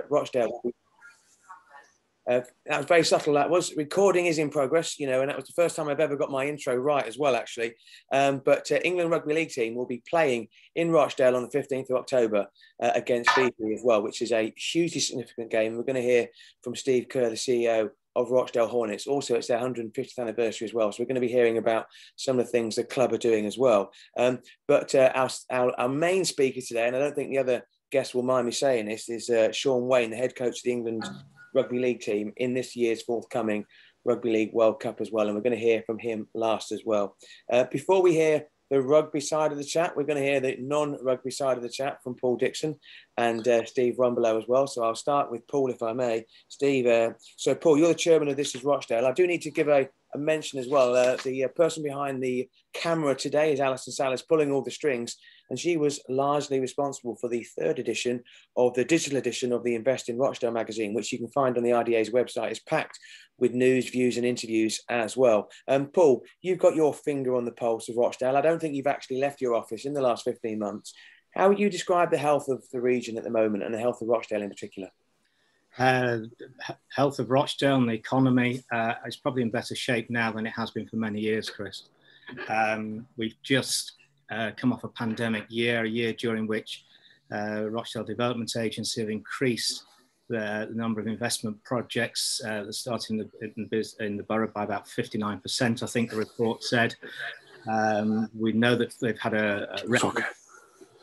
Rochdale. That was very subtle. That was. Recording is in progress, and that was the first time I've ever got my intro right as well, actually. But England Rugby League team will be playing in Rochdale on the 15th of October against Fiji as well, which is a hugely significant game. We're going to hear from Steve Kerr, the CEO of Rochdale Hornets. Also, it's their 150th anniversary as well. So we're going to be hearing about some of the things the club are doing as well. But our main speaker today, and I don't think the other guest will mind me saying this, is Sean Wayne, the head coach of the England Rugby League team in this year's forthcoming Rugby League World Cup as well. And we're going to hear from him last as well. Before we hear the rugby side of the chat, we're going to hear the non-rugby side of the chat from Paul Dixon and Steve Rumbelow as well. So I'll start with Paul, if I may. Steve, so Paul, you're the chairman of This Is Rochdale. I do need to give a mention as well. The person behind the camera today is Alison Salas, pulling all the strings, and she was largely responsible for the third edition of the digital edition of the Invest in Rochdale magazine, which you can find on the RDA's website. It's packed with news, views and interviews as well. Paul, you've got your finger on the pulse of Rochdale. I don't think you've actually left your office in the last 15 months. How would you describe the health of the region at the moment and the health of Rochdale in particular? Health of Rochdale and the economy is probably in better shape now than it has been for many years, Chris. We've just come off a pandemic year, a year during which Rochdale Development Agency have increased the number of investment projects that start in the borough by about 59%, I think the report said. We know that they've had a record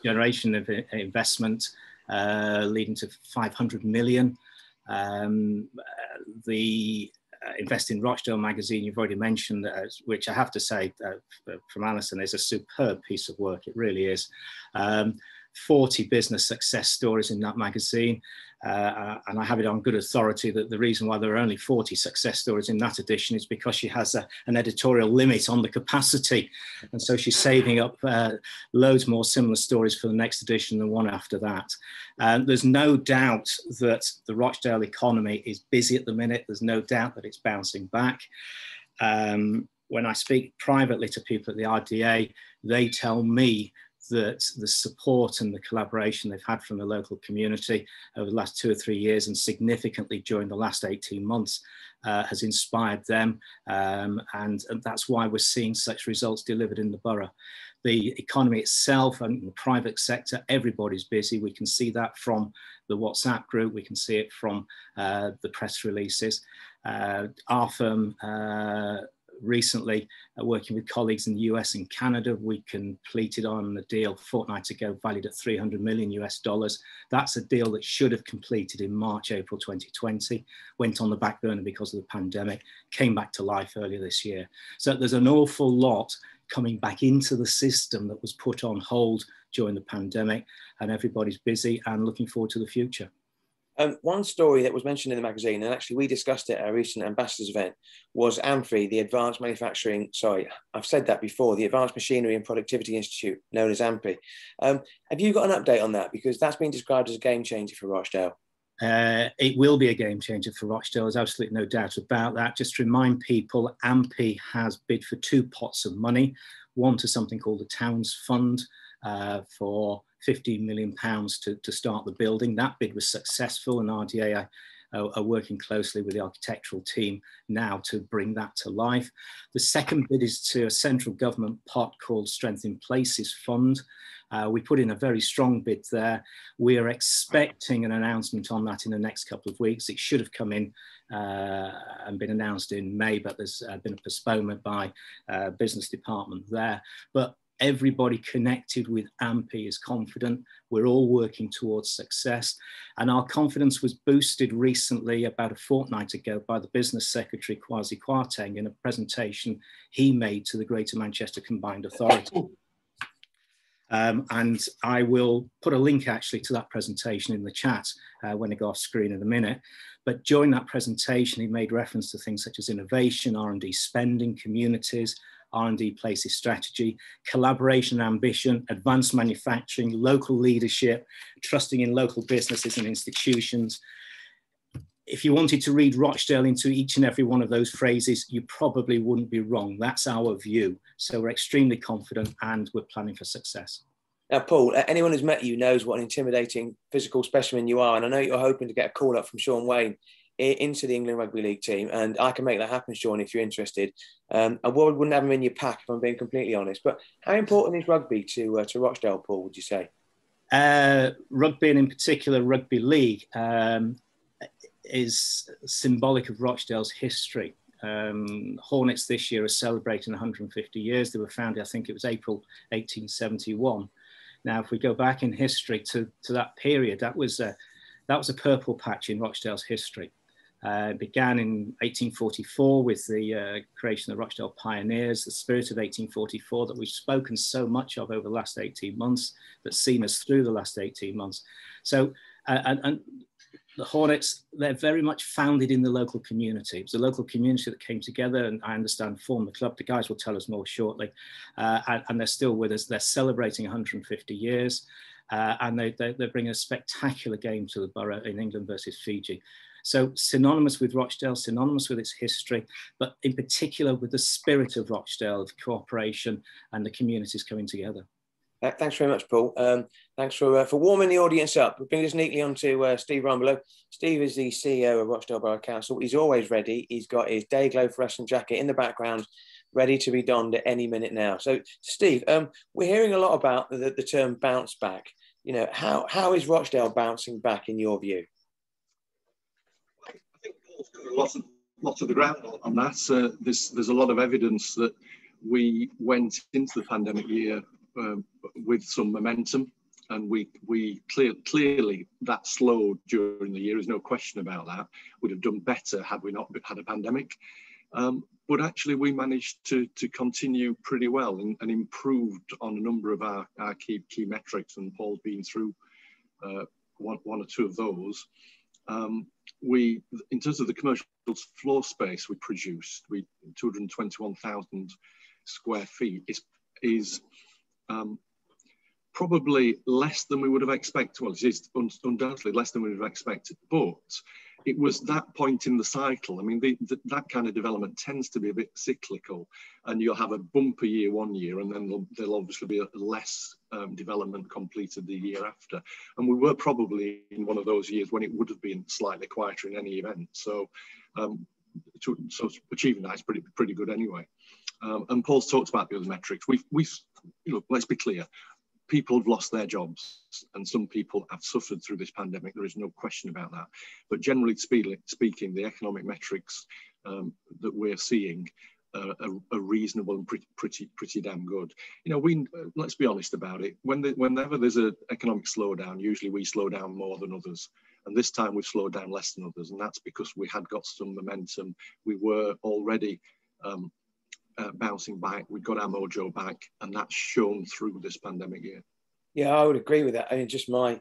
generation of investment leading to 500 million. The Invest in Rochdale magazine, you've already mentioned, which I have to say from Alison is a superb piece of work. It really is. 40 business success stories in that magazine. And I have it on good authority that the reason why there are only 40 success stories in that edition is because she has an editorial limit on the capacity. And so she's saving up loads more similar stories for the next edition and one after that. There's no doubt that the Rochdale economy is busy at the minute. There's no doubt that it's bouncing back. When I speak privately to people at the RDA, they tell me that the support and the collaboration they've had from the local community over the last 2 or 3 years and significantly during the last 18 months has inspired them. And that's why we're seeing such results delivered in the borough. The economy itself and the private sector, everybody's busy. We can see that from the WhatsApp group. We can see it from the press releases. Our firm recently, working with colleagues in the US and Canada, we completed on a deal a fortnight ago valued at $300 million US. That's a deal that should have completed in March, April 2020, went on the back burner because of the pandemic, came back to life earlier this year. So there's an awful lot coming back into the system that was put on hold during the pandemic, and everybody's busy and looking forward to the future. One story that was mentioned in the magazine, and actually we discussed it at our recent ambassadors event, was AMFI, the Advanced Manufacturing, sorry, I've said that before, the Advanced Machinery and Productivity Institute, known as AMFI. Have you got an update on that? Because that's been described as a game changer for Rochdale. It will be a game changer for Rochdale. There's absolutely no doubt about that. Just to remind people, AMFI has bid for 2 pots of money, one to something called the Towns Fund for £15 million to start the building. That bid was successful, and RDA are working closely with the architectural team now to bring that to life. The second bid is to a central government pot called Strength in Places Fund. We put in a very strong bid there. We are expecting an announcement on that in the next couple of weeks. It should have come in and been announced in May, but there's been a postponement by business department there. But everybody connected with AMFI is confident. We're all working towards success. And our confidence was boosted recently, about a fortnight ago, by the Business Secretary, Kwasi Kwarteng, in a presentation he made to the Greater Manchester Combined Authority. And I will put a link actually to that presentation in the chat when I go off screen in a minute. But during that presentation, he made reference to things such as innovation, R&D spending, communities, R&D places strategy, collaboration and ambition, advanced manufacturing, local leadership, trusting in local businesses and institutions. If you wanted to read Rochdale into each and every one of those phrases, you probably wouldn't be wrong. That's our view. So we're extremely confident and we're planning for success. Now, Paul, anyone who's met you knows what an intimidating physical specimen you are. And I know you're hoping to get a call up from Sean Wayne into the England Rugby League team. And I can make that happen, Sean, if you're interested. I wouldn't have him in your pack, if I'm being completely honest. But how important is rugby to Rochdale, Paul, would you say? Rugby, and in particular rugby league, is symbolic of Rochdale's history. Hornets this year are celebrating 150 years. They were founded, I think it was April 1871. Now, if we go back in history to that period, that was a purple patch in Rochdale's history. It began in 1844 with the creation of the Rochdale Pioneers, the spirit of 1844 that we've spoken so much of over the last 18 months, that's seen us through the last 18 months. So, and the Hornets, they're very much founded in the local community. It was the local community that came together and I understand formed the club. The guys will tell us more shortly. And they're still with us. They're celebrating 150 years. And they're bringing a spectacular game to the borough in England versus Fiji. So synonymous with Rochdale, synonymous with its history, but in particular with the spirit of Rochdale, of cooperation and the communities coming together. Thanks very much, Paul. Thanks for warming the audience up. We'll bring this neatly on to Steve Rumbelow. Steve is the CEO of Rochdale Borough Council. He's always ready. He's got his day glow fluorescent jacket in the background, ready to be donned at any minute now. So, Steve, we're hearing a lot about the term bounce back. You know, how is Rochdale bouncing back in your view? I think Paul's covered lots of the ground on that. There's a lot of evidence that we went into the pandemic year with some momentum, and we clearly that slowed during the year. There's no question about that. We'd have done better had we not had a pandemic. But actually, we managed to continue pretty well and improved on a number of our key metrics. And Paul's been through one or two of those. In terms of the commercial floor space we produced, 221,000 square feet is probably less than we would have expected. Well, it is undoubtedly less than we would have expected, but it was that point in the cycle. I mean, that kind of development tends to be a bit cyclical, and you'll have a bumper year one year, and then there'll obviously be a less development completed the year after. And we were probably in one of those years when it would have been slightly quieter in any event. So achieving that is pretty good anyway. And Paul's talked about the other metrics. Let's be clear. People have lost their jobs and some people have suffered through this pandemic. There is no question about that. But generally speaking, the economic metrics that we're seeing are reasonable and pretty damn good. You know, let's be honest about it. Whenever there's an economic slowdown, usually we slow down more than others. And this time we've slowed down less than others. And that's because we had got some momentum. We were already bouncing back. We got our mojo back, and that's shown through this pandemic year. Yeah, I would agree with that. I mean, just my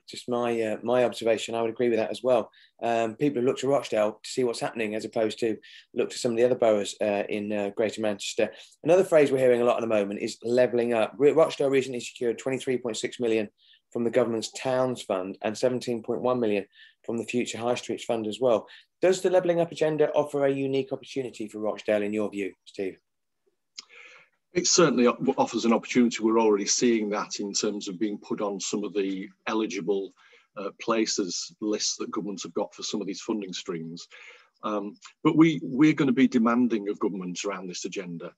observation. I would agree with that as well. People have looked to Rochdale to see what's happening, as opposed to look to some of the other boroughs in Greater Manchester. Another phrase we're hearing a lot at the moment is levelling up. Rochdale recently secured 23.6 million from the government's Towns Fund and 17.1 million from the Future High Streets Fund as well. Does the levelling up agenda offer a unique opportunity for Rochdale in your view, Steve? It certainly offers an opportunity. We're already seeing that in terms of being put on some of the eligible places lists that governments have got for some of these funding streams. But we're going to be demanding of governments around this agenda.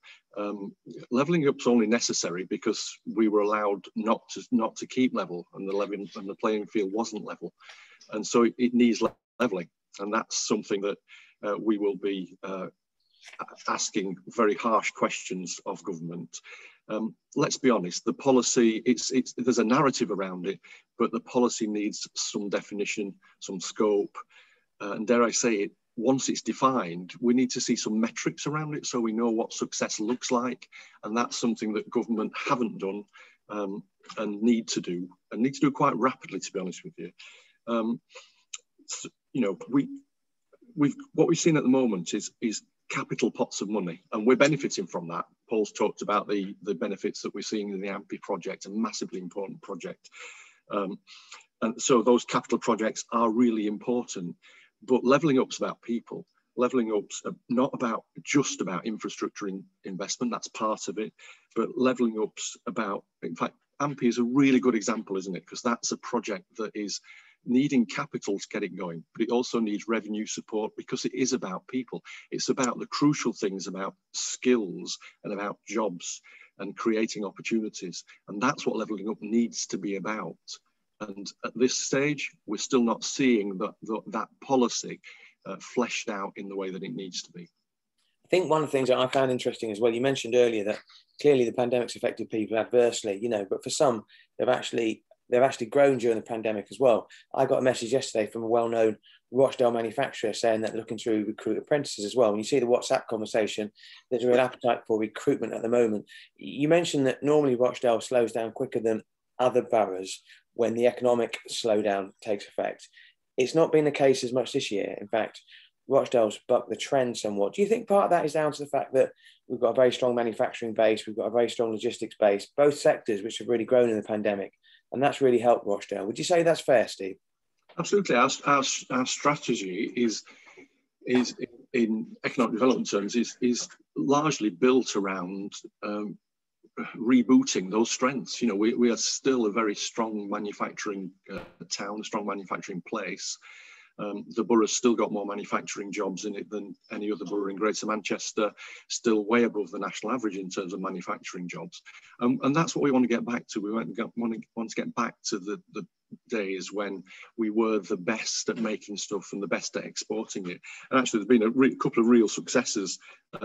Levelling up is only necessary because we were allowed not to keep level, and the playing field wasn't level, and so it needs levelling, and that's something that we will be asking very harsh questions of government. Let's be honest, the policy, there's a narrative around it, but the policy needs some definition, some scope, and dare I say it, once it's defined, we need to see some metrics around it so we know what success looks like, and that's something that government haven't done and need to do quite rapidly, to be honest with you. You know, what we've seen at the moment is capital pots of money, and we're benefiting from that. Paul's talked about the benefits that we're seeing in the AMPI project, a massively important project. And so those capital projects are really important, but levelling up's about people. Levelling up's not just about infrastructure investment, that's part of it, but levelling up's about, in fact, AMPI is a really good example, isn't it? Because that's a project that is needing capital to get it going, but it also needs revenue support because it is about people. It's about the crucial things about skills and about jobs and creating opportunities. And that's what Levelling Up needs to be about. And at this stage, we're still not seeing that policy fleshed out in the way that it needs to be. I think one of the things that I found interesting as well, you mentioned earlier that clearly the pandemic's affected people adversely, you know, but for some, they've actually grown during the pandemic as well. I got a message yesterday from a well-known Rochdale manufacturer saying that they're looking to recruit apprentices as well. When you see the WhatsApp conversation, there's a real appetite for recruitment at the moment. You mentioned that normally Rochdale slows down quicker than other boroughs when the economic slowdown takes effect. It's not been the case as much this year. In fact, Rochdale's bucked the trend somewhat. Do you think part of that is down to the fact that we've got a very strong manufacturing base, we've got a very strong logistics base, both sectors which have really grown in the pandemic, and that's really helped Rochdale? Would you say that's fair, Steve? Absolutely. Our strategy is in economic development terms is largely built around rebooting those strengths. You know, we are still a very strong manufacturing town, a strong manufacturing place. The borough's still got more manufacturing jobs in it than any other borough in Greater Manchester, still way above the national average in terms of manufacturing jobs. And that's what we want to get back to. We want to get back to the days when we were the best at making stuff and the best at exporting it. And actually, there's been a couple of real successes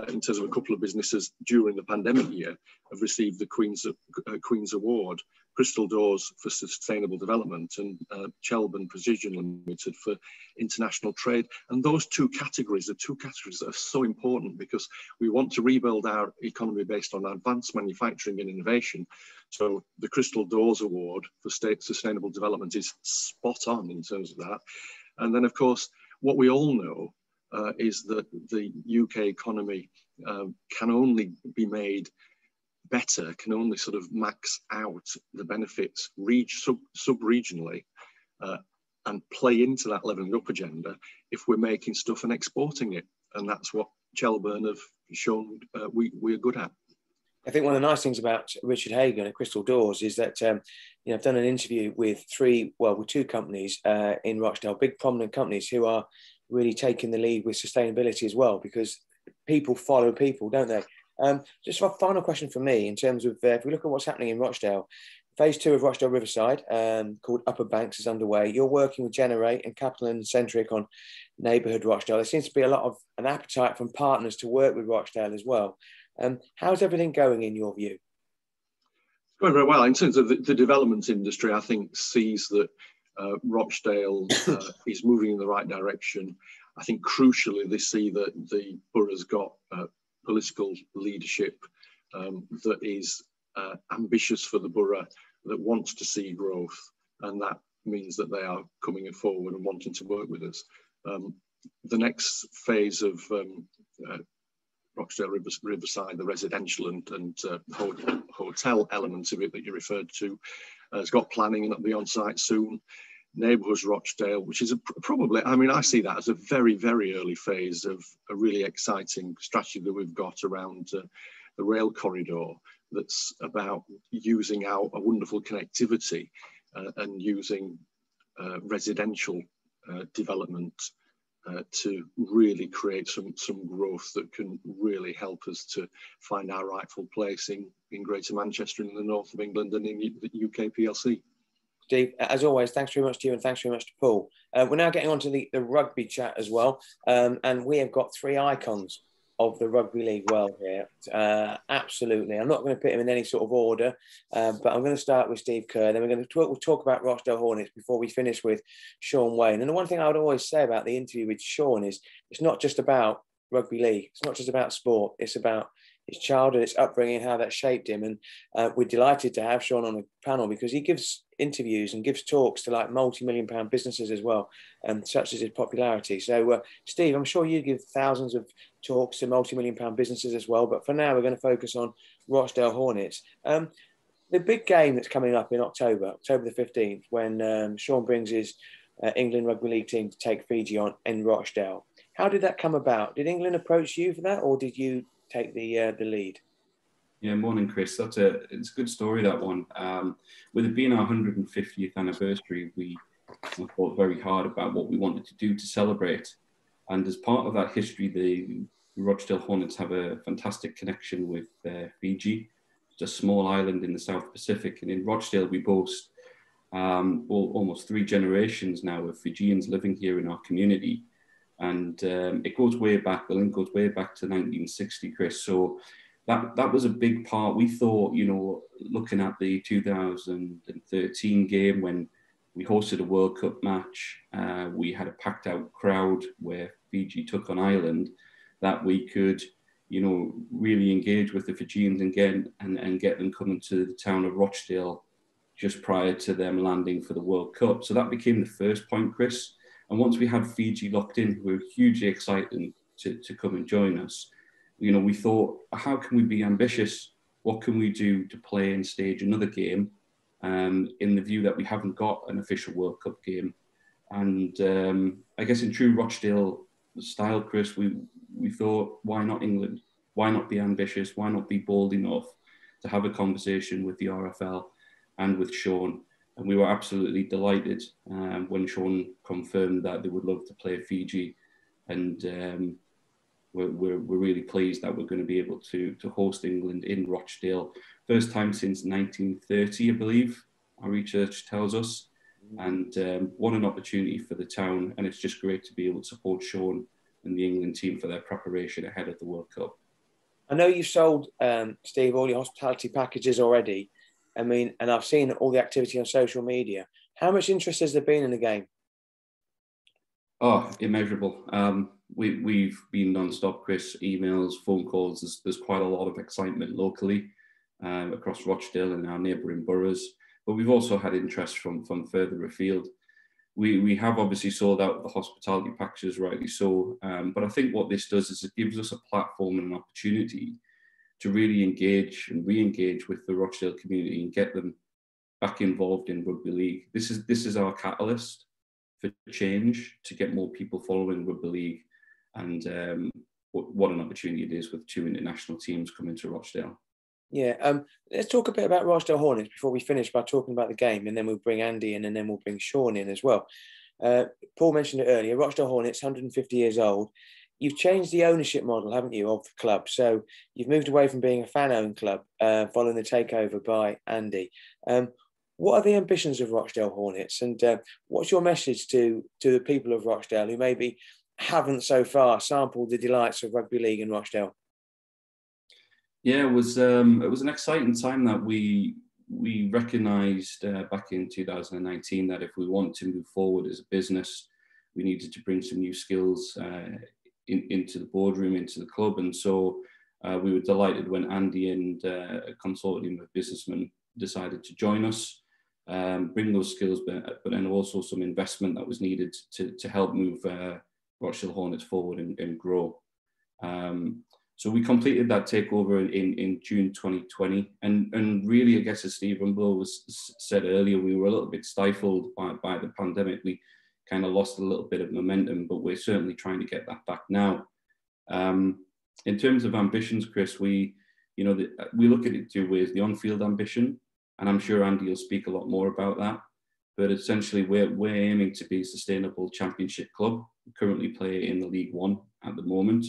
in terms of a couple of businesses during the pandemic year have received the Queen's Award. Crystal Doors for Sustainable Development and Chelburn Precision Limited for international trade. And those two categories are two categories that are so important because we want to rebuild our economy based on advanced manufacturing and innovation. So the Crystal Doors Award for Sustainable Development is spot on in terms of that. And then, of course, what we all know is that the UK economy can only be made better, can only sort of max out the benefits sub-regionally and play into that levelling up agenda if we're making stuff and exporting it. And that's what Chelburn have shown we're good at. I think one of the nice things about Richard Hagan at Crystal Doors is that I've done an interview with two companies in Rochdale, big prominent companies who are really taking the lead with sustainability as well, because people follow people, don't they? Just a final question for me in terms of if we look at what's happening in Rochdale, phase 2 of Rochdale Riverside, called Upper Banks, is underway. You're working with Generate and Capital and Centric on neighbourhood Rochdale. There seems to be a lot of an appetite from partners to work with Rochdale as well. How's everything going in your view? It's going very well. In terms of the development industry, I think sees that Rochdale is moving in the right direction. I think crucially they see that the borough's got political leadership that is ambitious for the borough, that wants to see growth, and that means that they are coming forward and wanting to work with us. The next phase of Rochdale Riverside, the residential and hotel element of it that you referred to, has got planning and it'll be on site soon. Neighbourhoods Rochdale, which is probably, I mean, I see that as a very, very early phase of a really exciting strategy that we've got around the rail corridor that's about using our wonderful connectivity and using residential development to really create some growth that can really help us to find our rightful place in Greater Manchester, in the north of England and in the UK PLC. Steve, as always, thanks very much to you and thanks very much to Paul. We're now getting on to the rugby chat as well. And we have got 3 icons of the Rugby League world here. Absolutely. I'm not going to put them in any sort of order, but I'm going to start with Steve Kerr. Then we'll talk about Rochdale Hornets before we finish with Sean Wayne. And the one thing I would always say about the interview with Sean is it's not just about rugby league. It's not just about sport. It's about his childhood, his upbringing, how that shaped him. And we're delighted to have Sean on the panel because he gives interviews and gives talks to like multi-million-pound businesses as well, such as his popularity. So, Steve, I'm sure you give thousands of talks to multi-million-pound businesses as well. But for now, we're going to focus on Rochdale Hornets. The big game that's coming up in October the 15th, when Sean brings his England Rugby League team to take Fiji on in Rochdale. How did that come about? Did England approach you for that, or did you take the lead? Yeah, morning, Chris. It's a good story, that one. With it being our 150th anniversary, we thought very hard about what we wanted to do to celebrate. And as part of that history, the Rochdale Hornets have a fantastic connection with Fiji. It's a small island in the South Pacific. And in Rochdale, we boast almost 3 generations now of Fijians living here in our community. And it goes way back, the link goes way back to 1960, Chris. So that was a big part. We thought, looking at the 2013 game when we hosted a World Cup match, we had a packed out crowd where Fiji took on Ireland, that we could, really engage with the Fijians and get them coming to the town of Rochdale just prior to them landing for the World Cup. So that became the first point, Chris. And once we had Fiji locked in, we were hugely excited to come and join us. We thought, how can we be ambitious? What can we do to play and stage another game in the view that we haven't got an official World Cup game? And I guess in true Rochdale style, Chris, we thought, why not England? Why not be ambitious? Why not be bold enough to have a conversation with the RFL and with Sean? And we were absolutely delighted when Sean confirmed that they would love to play Fiji. And we're really pleased that we're going to be able to host England in Rochdale. First time since 1930, I believe, our research tells us. And what an opportunity for the town. And it's just great to be able to support Sean and the England team for their preparation ahead of the World Cup. I know you've sold, Steve, all your hospitality packages already. I mean, and I've seen all the activity on social media. How much interest has there been in the game? Oh, immeasurable. We've been non-stop, Chris, emails, phone calls. There's quite a lot of excitement locally across Rochdale and our neighbouring boroughs. But we've also had interest from further afield. We have obviously sold out the hospitality packages, rightly so. But I think what this does is it gives us a platform and an opportunity to really engage and re-engage with the Rochdale community and get them back involved in rugby league. This is our catalyst for change, to get more people following rugby league. And what an opportunity it is with 2 international teams coming to Rochdale. Yeah, let's talk a bit about Rochdale Hornets before we finish by talking about the game, and then we'll bring Andy in, and then we'll bring Sean in as well. Paul mentioned it earlier, Rochdale Hornets, 150 years old. You've changed the ownership model, haven't you, of the club? So you've moved away from being a fan-owned club following the takeover by Andy. What are the ambitions of Rochdale Hornets, and what's your message to the people of Rochdale who maybe haven't so far sampled the delights of rugby league in Rochdale? Yeah, it was an exciting time that we recognised back in 2019 that if we want to move forward as a business, we needed to bring some new skills into the boardroom, into the club. And so we were delighted when Andy and a consortium of businessmen decided to join us, bring those skills, but then also some investment that was needed to help move Rochdale Hornets forward and grow. So we completed that takeover in June 2020. And really, I guess as Steve Rumblow said earlier, we were a little bit stifled by the pandemic. We kind of lost a little bit of momentum, but we're certainly trying to get that back now. In terms of ambitions, Chris, we look at it 2 ways: the on-field ambition, and I'm sure Andy will speak a lot more about that. But essentially, we're aiming to be a sustainable championship club. We currently play in the League One at the moment.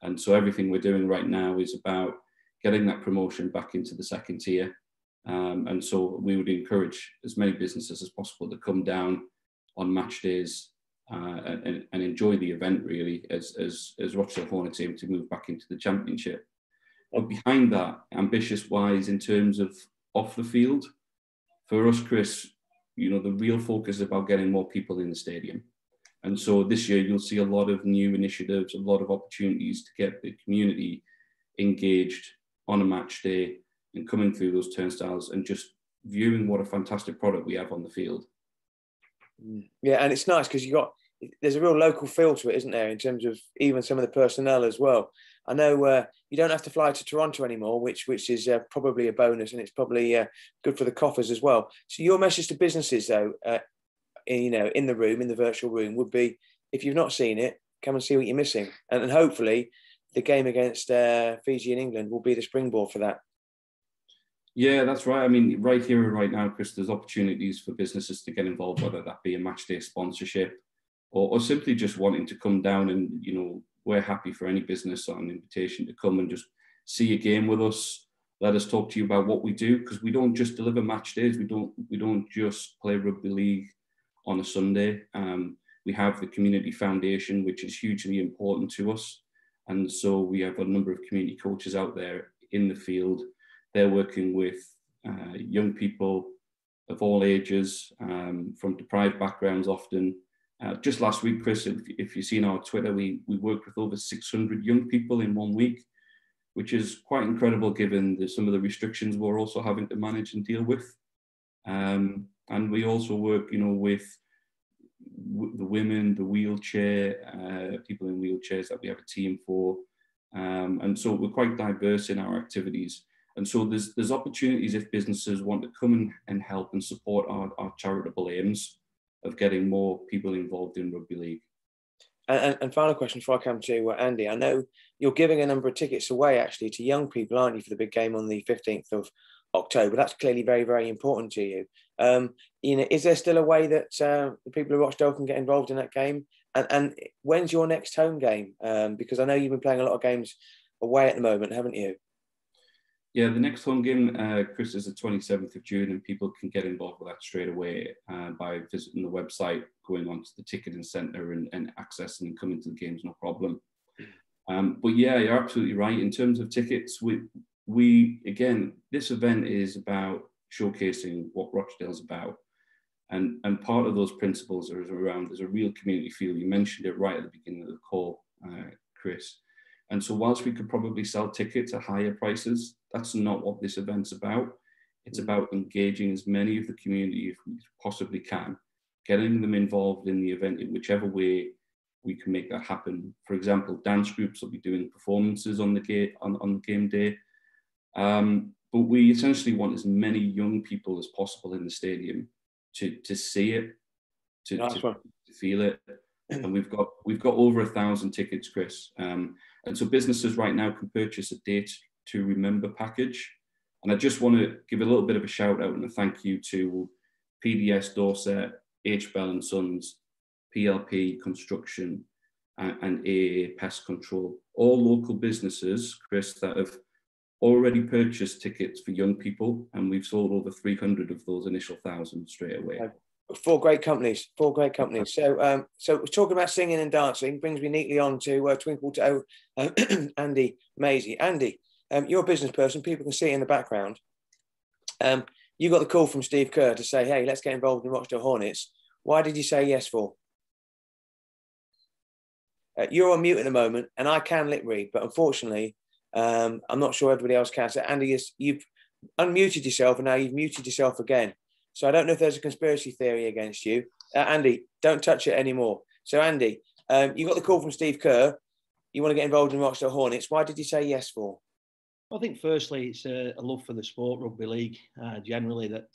And so everything we're doing right now is about getting that promotion back into the 2nd tier. And so we would encourage as many businesses as possible to come down on match days and enjoy the event, really, as Rochdale Hornets aim to move back into the championship. But behind that, ambitious-wise, in terms of off the field, for us, Chris, the real focus is about getting more people in the stadium. And so this year, you'll see a lot of new initiatives, a lot of opportunities to get the community engaged on a match day and coming through those turnstiles and just viewing what a fantastic product we have on the field. Yeah, and it's nice because there's a real local feel to it, isn't there, in terms of even some of the personnel as well. I know you don't have to fly to Toronto anymore, which is probably a bonus, and it's probably good for the coffers as well. So your message to businesses, though, in the room, in the virtual room, would be, if you've not seen it, come and see what you're missing. And hopefully the game against Fiji and England will be the springboard for that. Yeah, that's right. I mean, right here and right now, Chris, there's opportunities for businesses to get involved, whether that be a match day sponsorship or simply just wanting to come down and, you know, we're happy for any business on an invitation to come and just see a game with us. Let us talk to you about what we do, because we don't just deliver match days. We don't just play rugby league on a Sunday. We have the community foundation, which is hugely important to us. And so we have a number of community coaches out there in the field. They're working with young people of all ages, from deprived backgrounds often. Just last week, Chris, if you've seen our Twitter, we worked with over 600 young people in 1 week, which is quite incredible given some of the restrictions we're also having to manage and deal with. And we also work, you know, with the women, the wheelchair, people in wheelchairs that we have a team for. And so we're quite diverse in our activities. And so there's opportunities if businesses want to come and help and support our charitable aims of getting more people involved in rugby league. And final question before I come to Andy. I know you're giving a number of tickets away actually to young people, aren't you, for the big game on the 15th of October? That's clearly very, very important to you. You know, is there still a way that the people of Rochdale can get involved in that game? And when's your next home game? Because I know you've been playing a lot of games away at the moment, haven't you? Yeah, the next home game, Chris, is the 27th of June, and people can get involved with that straight away by visiting the website, going onto the ticketing centre and accessing and coming to the games, no problem. But yeah, you're absolutely right. In terms of tickets, we again, this event is about showcasing what Rochdale's about. And part of those principles are around, there's a real community feel. You mentioned it right at the beginning of the call, Chris. And so whilst we could probably sell tickets at higher prices, that's not what this event's about. It's about engaging as many of the community as we possibly can, getting them involved in the event in whichever way we can make that happen. For example, dance groups will be doing performances on the game day. But we essentially want as many young people as possible in the stadium to see it, to feel it. And we've got over 1,000 tickets, Chris. And so businesses right now can purchase a date to remember package. And I just want to give a little bit of a shout out and a thank you to PDS Dorset, H. Bell and Sons, PLP Construction, and AAA Pest Control. All local businesses, Chris, that have already purchased tickets for young people, and we've sold over 300 of those initial 1,000 straight away. Four great companies. So talking about singing and dancing brings me neatly on to Twinkle Toe Andy Maisie. Andy, you're a business person. People can see it in the background. You got the call from Steve Kerr to say, hey, let's get involved in Rochdale Hornets. Why did you say yes for? You're on mute at the moment, and I can lip read, but unfortunately, I'm not sure everybody else can. So Andy, you've unmuted yourself, and now you've muted yourself again. So I don't know if there's a conspiracy theory against you. Andy, don't touch it anymore. So Andy, you got the call from Steve Kerr. You want to get involved in Rochdale Hornets. Why did you say yes for? I think firstly, it's a love for the sport, rugby league, generally that,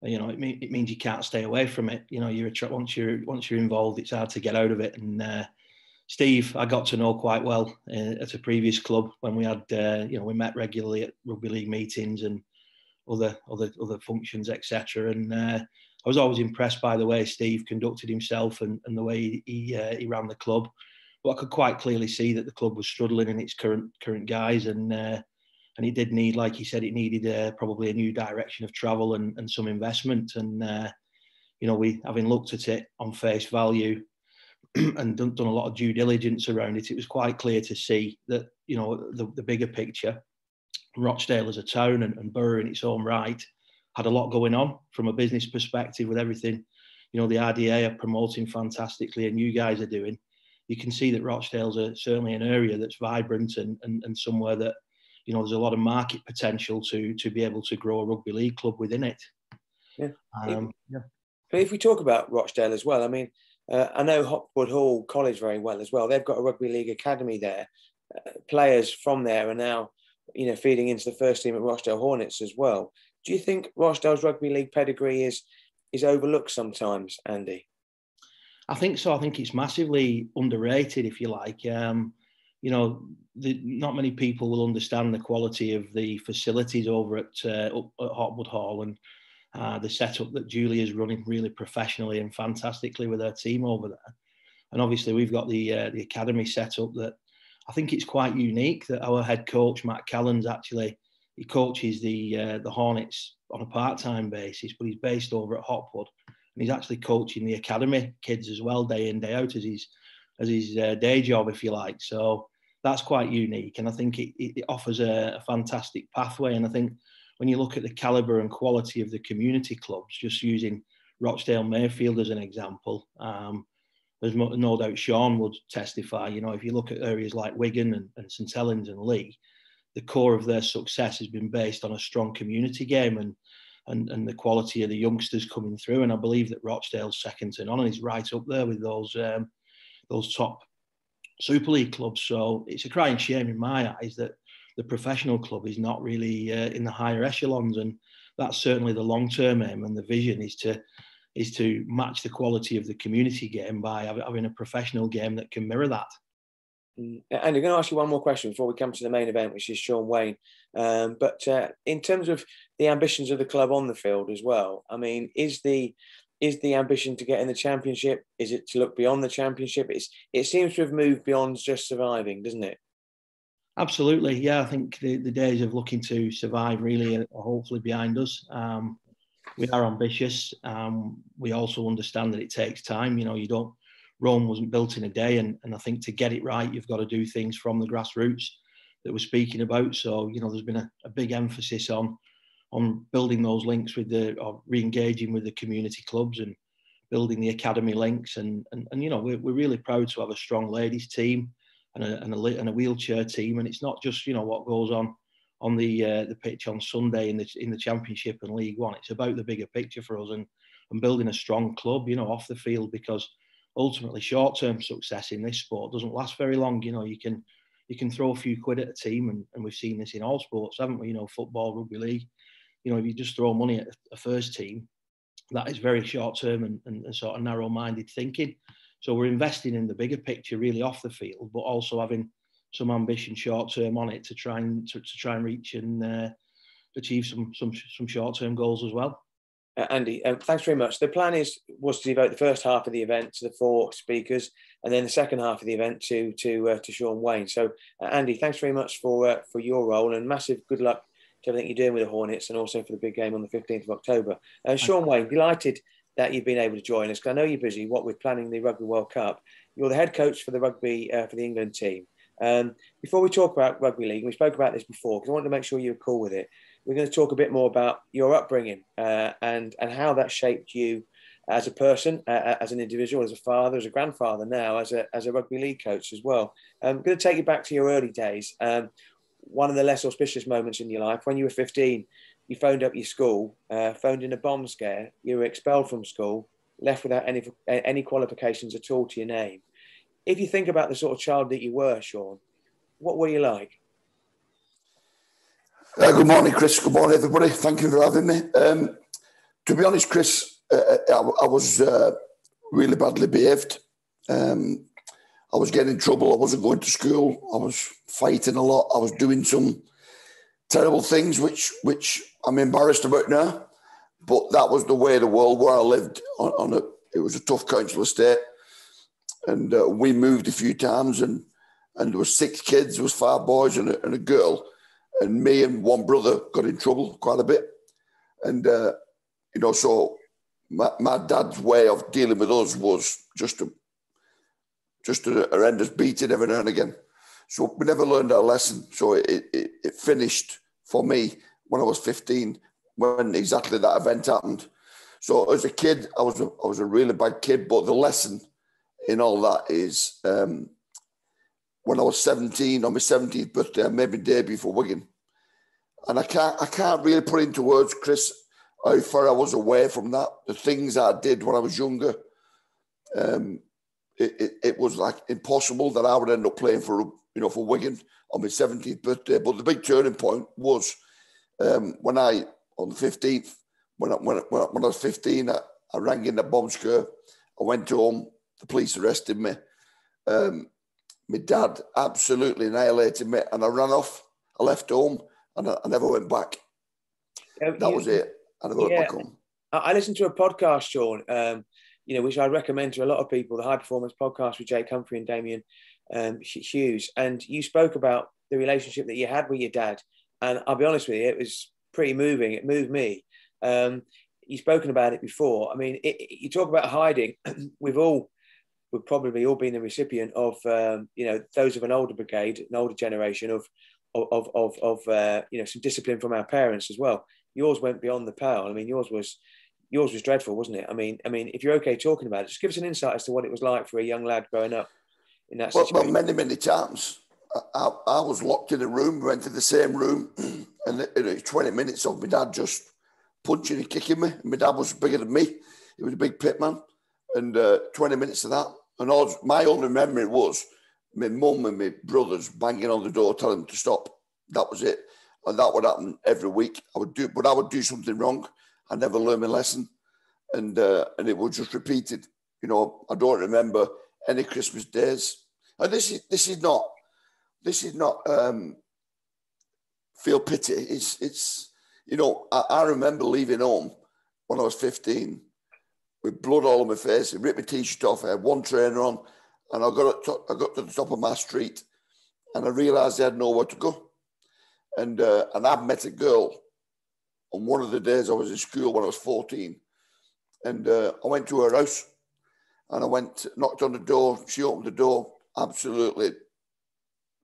you know, it means you can't stay away from it. You know, once you're involved, it's hard to get out of it. And Steve, I got to know quite well at a previous club when we had, you know, we met regularly at rugby league meetings and other functions, etc. And I was always impressed by the way Steve conducted himself and the way he ran the club. But I could quite clearly see that the club was struggling in its current guise, and it did need, like he said, it needed probably a new direction of travel and some investment. And you know, we, having looked at it on face value and done a lot of due diligence around it, it was quite clear to see that, you know, the bigger picture, Rochdale as a town and borough in its own right had a lot going on from a business perspective with everything, you know, the RDA are promoting fantastically and you guys are doing. You can see that Rochdale's certainly an area that's vibrant and somewhere that, you know, there's a lot of market potential to be able to grow a rugby league club within it. Yeah. But if we talk about Rochdale as well, I mean, I know Hopwood Hall College very well as well. They've got a rugby league academy there. Players from there are now, you know, feeding into the first team at Rochdale Hornets as well. Do you think Rochdale's rugby league pedigree is overlooked sometimes, Andy? I think so. I think it's massively underrated, if you like. You you know, not many people will understand the quality of the facilities over at Hotwood Hall, and the setup that Julie is running really professionally and fantastically with her team over there. And obviously we've got the academy set up that I think it's quite unique, that our head coach, Matt Callan's he coaches the Hornets on a part-time basis, but he's based over at Hotwood, and he's actually coaching the academy kids as well, day in, day out, as his day job, if you like. So that's quite unique, and I think it offers a fantastic pathway. And I think when you look at the calibre and quality of the community clubs, just using Rochdale Mayfield as an example, there's no doubt Sean would testify, you know, if you look at areas like Wigan and St Helens and Lee, the core of their success has been based on a strong community game and the quality of the youngsters coming through. And I believe that Rochdale's second to none, and he's right up there with those top Super League clubs. So it's a crying shame in my eyes that the professional club is not really in the higher echelons, and that's certainly the long-term aim, and the vision is to match the quality of the community game by having a professional game that can mirror that. And I'm going to ask you one more question before we come to the main event, which is Sean Wayne. But in terms of the ambitions of the club on the field as well, I mean, is the ambition to get in the championship? Is it to look beyond the championship? It seems to have moved beyond just surviving, doesn't it? Absolutely, yeah. I think the days of looking to survive really are hopefully behind us. We are ambitious. We also understand that it takes time. You know, Rome wasn't built in a day, and I think to get it right, you've got to do things from the grassroots that we're speaking about. So, you know, there's been a big emphasis on building those links with or re-engaging with the community clubs and building the academy links. And you know, we're really proud to have a strong ladies team and a wheelchair team. And it's not just, you know, what goes on the pitch on Sunday in the Championship and League One. It's about the bigger picture for us and building a strong club, you know, off the field, because ultimately short-term success in this sport doesn't last very long. You know, you can throw a few quid at a team, and we've seen this in all sports, haven't we? You know, football, rugby league. You know, if you just throw money at a first team, that is very short-term and sort of narrow-minded thinking. So we're investing in the bigger picture really off the field, but also having some ambition short-term on it to try and reach and achieve some short-term goals as well. Andy, thanks very much. The plan was to devote the first half of the event to the 4 speakers, and then the second half of the event to Sean Wayne. So, Andy, thanks very much for your role, and massive good luck to everything you're doing with the Hornets, and also for the big game on the 15th of October. Sean Wayne, delighted that you've been able to join us, because I know you're busy. What with planning the Rugby World Cup, you're the head coach for the rugby for the England team. Before we talk about rugby league, we spoke about this before because I wanted to make sure you were cool with it. We're going to talk a bit more about your upbringing and how that shaped you as a person, as an individual, as a father, as a grandfather now, as a rugby league coach as well. I'm going to take you back to your early days. One of the less auspicious moments in your life, when you were 15, you phoned up your school, phoned in a bomb scare, you were expelled from school, left without any qualifications at all to your name. If you think about the sort of child that you were, Sean, what were you like? Good morning, Chris. Good morning, everybody. Thank you for having me. To be honest, Chris, I was really badly behaved. I was getting in trouble. I wasn't going to school. I was fighting a lot. I was doing some terrible things, which I'm embarrassed about now. But that was the way of the world where I lived. It was a tough council estate. And we moved a few times, and there was 6 kids. There was 5 boys and a girl. And me and one brother got in trouble quite a bit. And, you know, so my dad's way of dealing with us was just a horrendous beating every now and again. So we never learned our lesson. So it finished for me when I was 15, when exactly that event happened. So as a kid, I was a really bad kid. But the lesson in all that is when I was 17, on my 17th birthday, I made my debut for Wigan. And I can't really put into words, Chris, how far I was away from that. The things I did when I was younger, it was like impossible that I would end up playing for Wigan on my 17th birthday. But the big turning point was when I, on the 15th, when I was 15, I rang in the bomb scare. I went home. The police arrested me. my dad absolutely annihilated me, and I ran off. I left home, and I never went back. That was it. I never went back home. I listened to a podcast, Sean, which I recommend to a lot of people, the High Performance Podcast with Jake Humphrey and Damien Hughes. And you spoke about the relationship that you had with your dad. And I'll be honest with you, it was pretty moving. It moved me. You've spoken about it before. I mean, you talk about hiding. We've probably all been the recipient of, those of an older brigade, an older generation of some discipline from our parents as well. Yours went beyond the pale. I mean, yours was dreadful, wasn't it? I mean, if you're okay talking about it, just give us an insight as to what it was like for a young lad growing up in that situation. Well, many times. I was locked in a room, went to the same room, and it was 20 minutes of my dad just punching and kicking me. My dad was bigger than me. He was a big pit man. And 20 minutes of that. And my only memory was my mum and my brothers banging on the door telling them to stop. That was it. And that would happen every week. I would do something wrong. I never learned my lesson. And it was just repeated. I don't remember any Christmas days. And this is not feel pity. It's I remember leaving home when I was 15 with blood all on my face. It ripped my t-shirt off. I had one trainer on, and I got to the top of my street, and I realised I had nowhere to go. And I'd met a girl on one of the days I was in school when I was 14, and I went to her house, and I knocked on the door. She opened the door, absolutely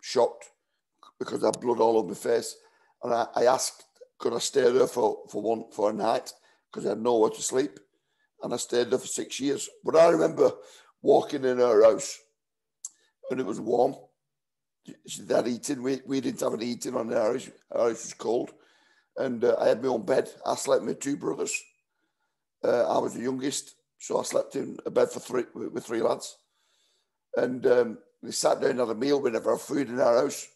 shocked because I had blood all over my face, and I asked, could I stay there for a night because I had nowhere to sleep, and I stayed there for 6 years. But I remember walking in her house, and it was warm. She had heating. We didn't have any heating on our house. Our house was cold, and I had my own bed. I slept with my two brothers. I was the youngest, so I slept in a bed with three lads, and we sat down and had a meal. We never had food in our house,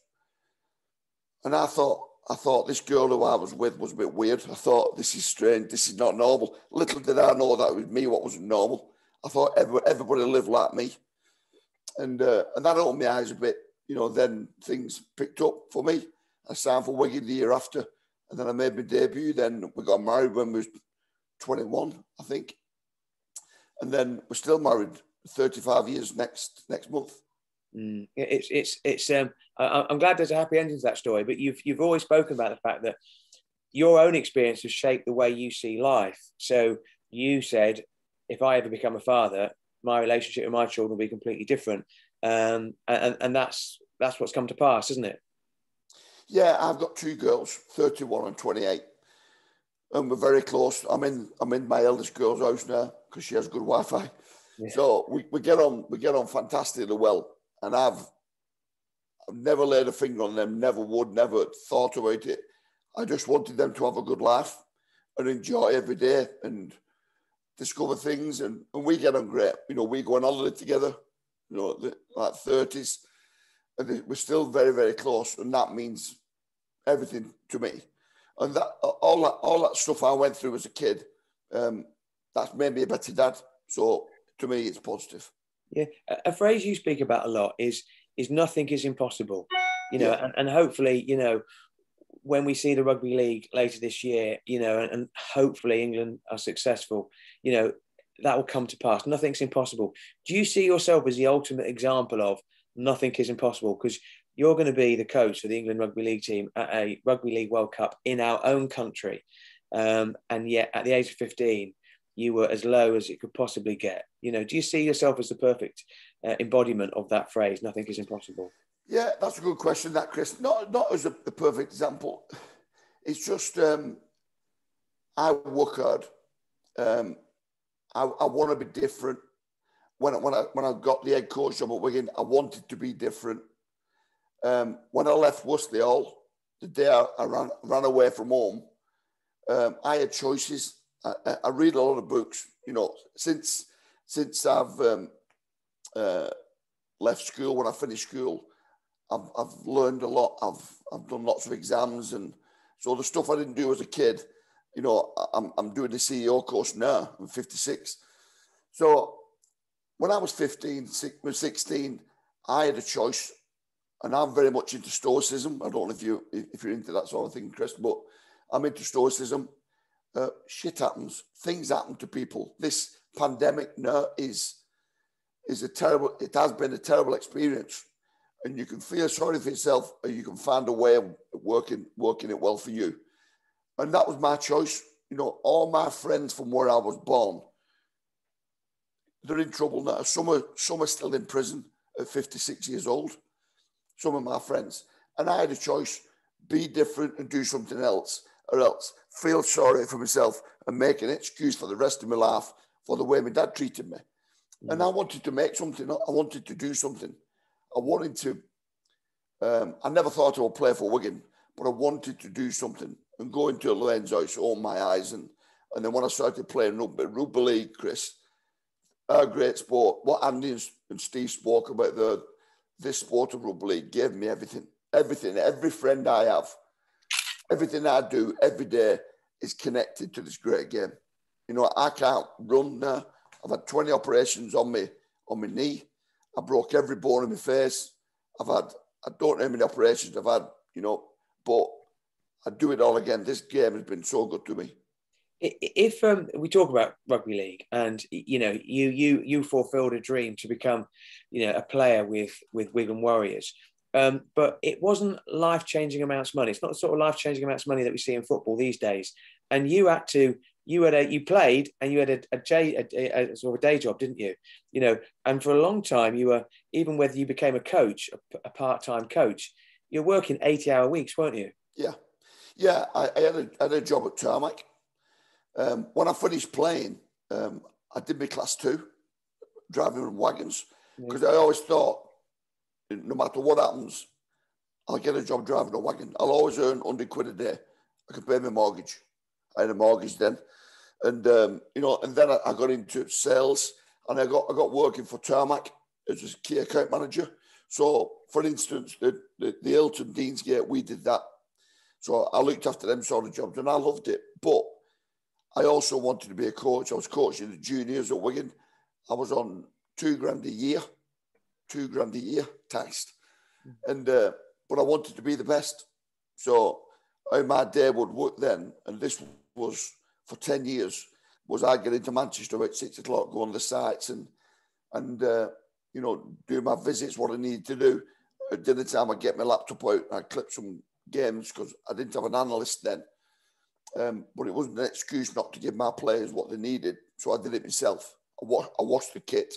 and I thought this girl who I was with was a bit weird. I thought, this is strange. This is not normal. Little did I know that it was me what wasn't normal. I thought everybody lived like me, and that opened my eyes a bit. Then things picked up for me. I signed for Wigan the year after, and then I made my debut. Then we got married when we was 21, I think, and then we're still married 35 years next month. I'm glad there's a happy ending to that story, but you've always spoken about the fact that your own experience has shaped the way you see life. So you said, if I ever become a father, my relationship with my children will be completely different. And that's what's come to pass, isn't it? Yeah, I've got two girls, 31 and 28, and we're very close. I'm in my eldest girl's house now because she has good Wi-Fi. Yeah. So we get on fantastically well, and I've never laid a finger on them, never thought about it. I just wanted them to have a good life and enjoy every day and discover things, and we get on great. We go on holiday together, like 30s, and we're still very, very close, and that means everything to me. And that all that stuff I went through as a kid, that's made me a better dad. So to me, it's positive. Yeah, a phrase you speak about a lot is nothing is impossible. And hopefully, when we see the rugby league later this year, and hopefully England are successful, that will come to pass. Nothing's impossible. Do you see yourself as the ultimate example of nothing is impossible? Because you're going to be the coach for the England Rugby League team at a Rugby League World Cup in our own country. And yet at the age of 15, you were as low as it could possibly get. Do you see yourself as the perfect embodiment of that phrase, nothing is impossible? Yeah, that's a good question, that, Chris. Not as the perfect example. It's just I work hard. I want to be different. When I got the head coach job at Wigan, I wanted to be different. When I left Worcester Hall, the day I ran away from home, I had choices. I read a lot of books. Since I've left school, when I finished school, I've learned a lot. I've done lots of exams, and so the stuff I didn't do as a kid, I'm doing the CEO course now. I'm 56. So when I was 16, I had a choice, and I'm very much into stoicism. I don't know if you're into that sort of thing, Chris, but I'm into stoicism. Shit happens. Things happen to people. This pandemic now is a terrible. It has been a terrible experience, and you can feel sorry for yourself, or you can find a way of working it well for you. And that was my choice. You know, all my friends from where I was born, they're in trouble now. Some are still in prison at 56 years old. Some of my friends. And I had a choice, be different and do something else, or else feel sorry for myself and make an excuse for the rest of my life for the way my dad treated me. Mm. And I wanted to make something. I wanted to do something. I wanted to, I never thought I would play for Wigan, but I wanted to do something and go into Elaine's house, open my eyes. And then when I started playing rugby league, Chris, a great sport. What Andy and Steve spoke about, this sport of rugby league gave me everything. Everything, every friend I have, everything I do every day is connected to this great game. You know, I can't run now. I've had 20 operations on my knee. I broke every bone in my face. I don't know how many operations I've had, you know, but I do it all again. This game has been so good to me. If we talk about rugby league, and you know, you fulfilled a dream to become, you know, a player with Wigan Warriors, but it wasn't life-changing amounts of money. It's not the sort of life-changing amounts of money that we see in football these days. And you played and you had a sort of a day job, didn't you? You know, and for a long time you were, even whether you became a coach, a part-time coach, you're working 80-hour weeks, weren't you? Yeah. I had a job at Tarmac. When I finished playing, I did my class 2, driving wagons, because I always thought, no matter what happens, I'll get a job driving a wagon. I'll always earn 100 quid a day. I could pay my mortgage. I had a mortgage then. And, you know, and then I got into sales, and I got working for Tarmac as a key account manager. So, for instance, the Hilton Deansgate, we did that. So I looked after them sort of jobs, and I loved it. But I also wanted to be a coach. I was coaching the juniors at Wigan. I was on £2,000 a year taxed. And, but I wanted to be the best. So how my day would work then, and this was for 10 years, was I get into Manchester at 6 o'clock, go on the sites and you know, do my visits, what I needed to do. At dinner time, I'd get my laptop out, I'd clip some games because I didn't have an analyst then. But it wasn't an excuse not to give my players what they needed. So I did it myself. I washed the kit.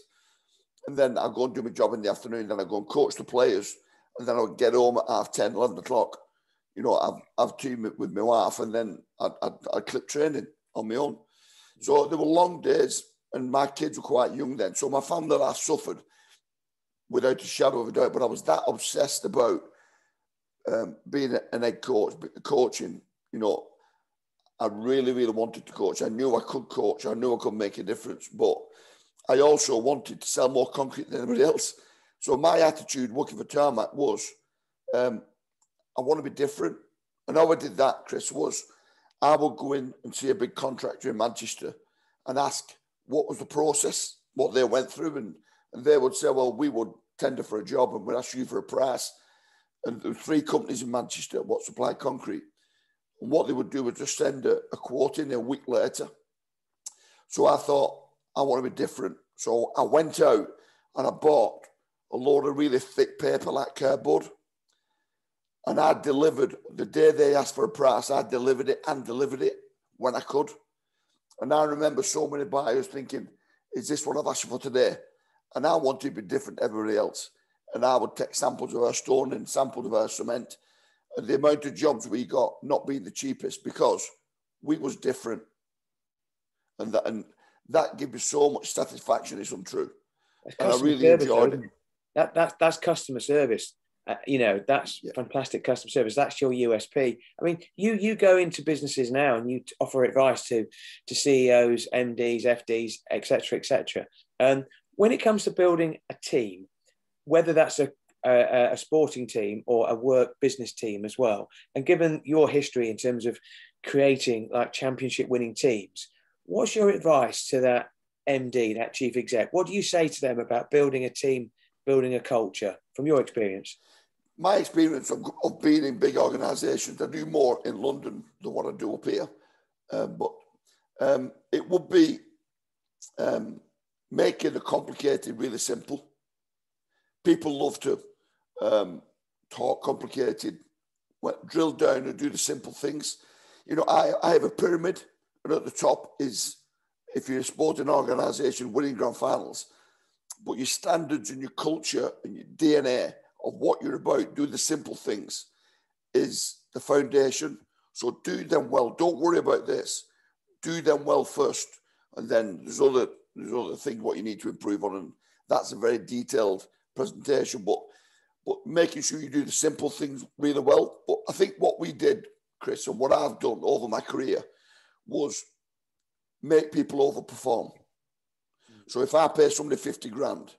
And then I'd go and do my job in the afternoon. Then I'd go and coach the players. And then I'd get home at 10:30, 11 o'clock. You know, I've teamed with my wife. And then I'd clip training on my own. So there were long days. And my kids were quite young then. So my family life suffered without a shadow of a doubt. But I was that obsessed about being an head coach, coaching, you know. I really, really wanted to coach. I knew I could coach. I knew I could make a difference. But I also wanted to sell more concrete than anybody else. So my attitude working for Tarmac was, I want to be different. And how I did that, Chris, was I would go in and see a big contractor in Manchester and ask what was the process, what they went through. And they would say, well, we would tender for a job and we'd ask you for a price. And there were 3 companies in Manchester what supplied concrete. And what they would do was just send a quote in a week later. So I thought, I want to be different. So I went out and I bought a load of really thick paper like cardboard. And I delivered, the day they asked for a price, I delivered it when I could. And I remember so many buyers thinking, is this what I've asked for today? And I wanted to be different to everybody else. And I would take samples of our stone and samples of our cement. And the amount of jobs we got not being the cheapest because we was different. And that gave me so much satisfaction, it's untrue. And I really enjoyed it. That's customer service. You know, that's fantastic customer service. That's your USP. I mean, you go into businesses now and you offer advice to CEOs, MDs, FDs, etc., etc. When it comes to building a team, whether that's a sporting team or a work business team as well, and given your history in terms of creating like championship winning teams, what's your advice to that MD, that chief exec? What do you say to them about building a team building a culture from your experience? My experience of being in big organisations, I do more in London than what I do up here. But it would be making the complicated really simple. People love to talk complicated, drill down and do the simple things. You know, I have a pyramid, and at the top is, if you're a sporting organisation, winning grand finals, but your standards and your culture and your DNA of what you're about, do the simple things, is the foundation. So do them well. Don't worry about this. Do them well first, and then there's other things what you need to improve on, and that's a very detailed presentation. But making sure you do the simple things really well. But I think what we did, Chris, and what I've done over my career was make people overperform. So if I pay somebody 50 grand,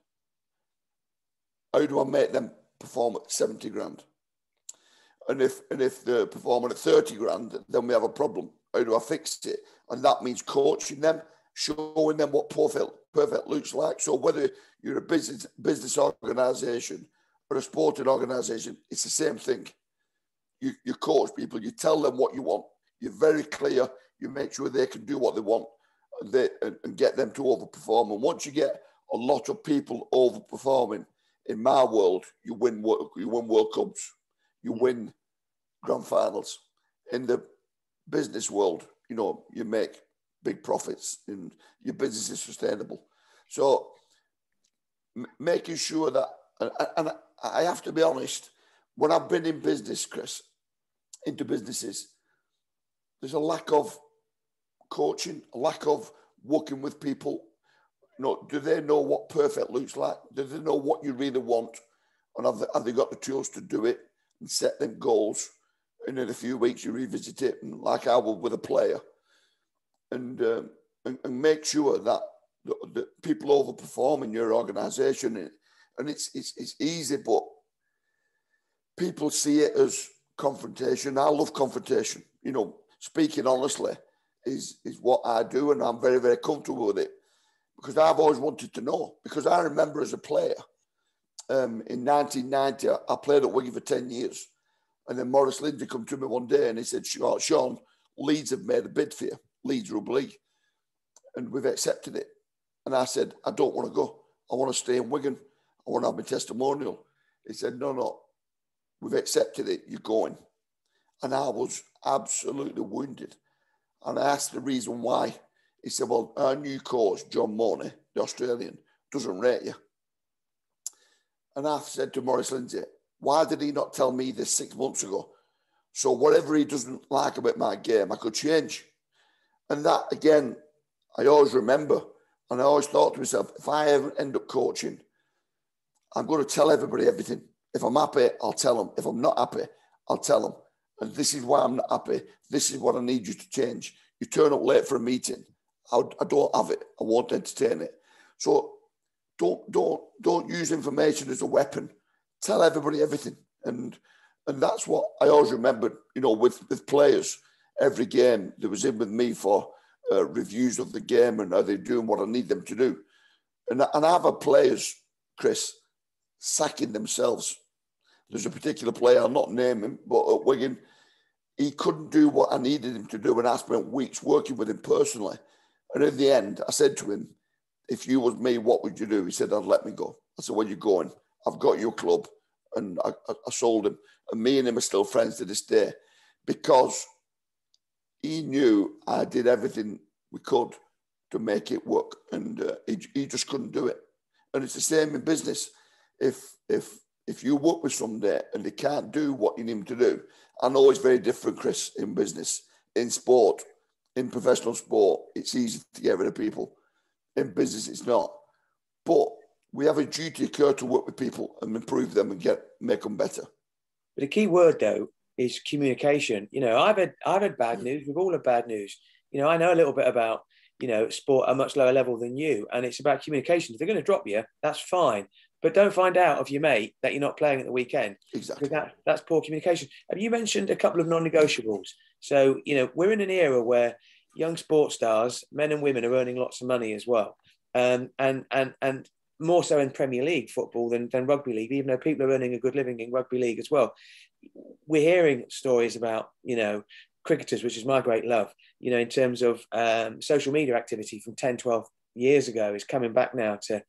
how do I make them perform at 70 grand? And if they're performing at 30 grand, then we have a problem. How do I fix it? And that means coaching them, showing them what perfect looks like. So whether you're a business organisation or a sporting organisation, it's the same thing. You coach people, you tell them what you want. You're very clear. You make sure they can do what they want and get them to overperform. And once you get a lot of people overperforming, in my world, you win World Cups, you win grand finals. In the business world, you know, you make big profits and your business is sustainable. So making sure that, and I have to be honest, when I've been in business, Chris, into businesses, there's a lack of coaching, a lack of working with people. You know, do they know what perfect looks like? Do they know what you really want? And have they got the tools to do it and set them goals? And in a few weeks, you revisit it, and like I would with a player, and make sure that the people overperform in your organisation. And it's easy, but people see it as confrontation. I love confrontation. You know, speaking honestly is what I do, and I'm very, very comfortable with it because I've always wanted to know. Because I remember as a player, in 1990, I played at Wigan for 10 years. And then Maurice Lindsay come to me one day and he said, Sean, Leeds have made a bid for you, Leeds Rugby League. And we've accepted it. And I said, I don't want to go. I want to stay in Wigan. I want to have my testimonial. He said, no, we've accepted it. You're going. And I was absolutely wounded. And I asked the reason why. He said, well, our new coach, John Morney, the Australian, doesn't rate you. And I said to Maurice Lindsay, why did he not tell me this 6 months ago? So whatever he doesn't like about my game, I could change. And that, again, I always remember. And I always thought to myself, if I ever end up coaching, I'm going to tell everybody everything. If I'm happy, I'll tell them. If I'm not happy, I'll tell them. And this is why I'm not happy. This is what I need you to change. You turn up late for a meeting. I don't have it. I won't entertain it. So don't use information as a weapon. Tell everybody everything. And that's what I always remembered, you know, with players. Every game they was in with me for reviews of the game and how they're doing what I need them to do. And I've had players, Chris, sacking themselves. There's a particular player, I'll not name him, but at Wigan, he couldn't do what I needed him to do, and I spent weeks working with him personally. And in the end, I said to him, if you was me, what would you do? He said, I'd let me go. I said, where you going? I've got your club. And I sold him. And me and him are still friends to this day because he knew I did everything we could to make it work. And he just couldn't do it. And it's the same in business. If you work with somebody and they can't do what you need them to do, I know it's very different, Chris, in business, in sport, in professional sport, it's easy to get rid of people. In business, it's not. But we have a duty to work with people and improve them and make them better. But the key word, though, is communication. You know, I've had bad news. We've all had bad news. You know, I know a little bit about, you know, sport at a much lower level than you, and it's about communication. If they're going to drop you, that's fine. But don't find out of your mate that you're not playing at the weekend. Exactly. That's poor communication. Have you mentioned a couple of non-negotiables? So, you know, we're in an era where young sports stars, men and women, are earning lots of money as well. And more so in Premier League football than rugby league, even though people are earning a good living in rugby league as well. We're hearing stories about, cricketers, which is my great love, in terms of social media activity from 10, 12 years ago is coming back now to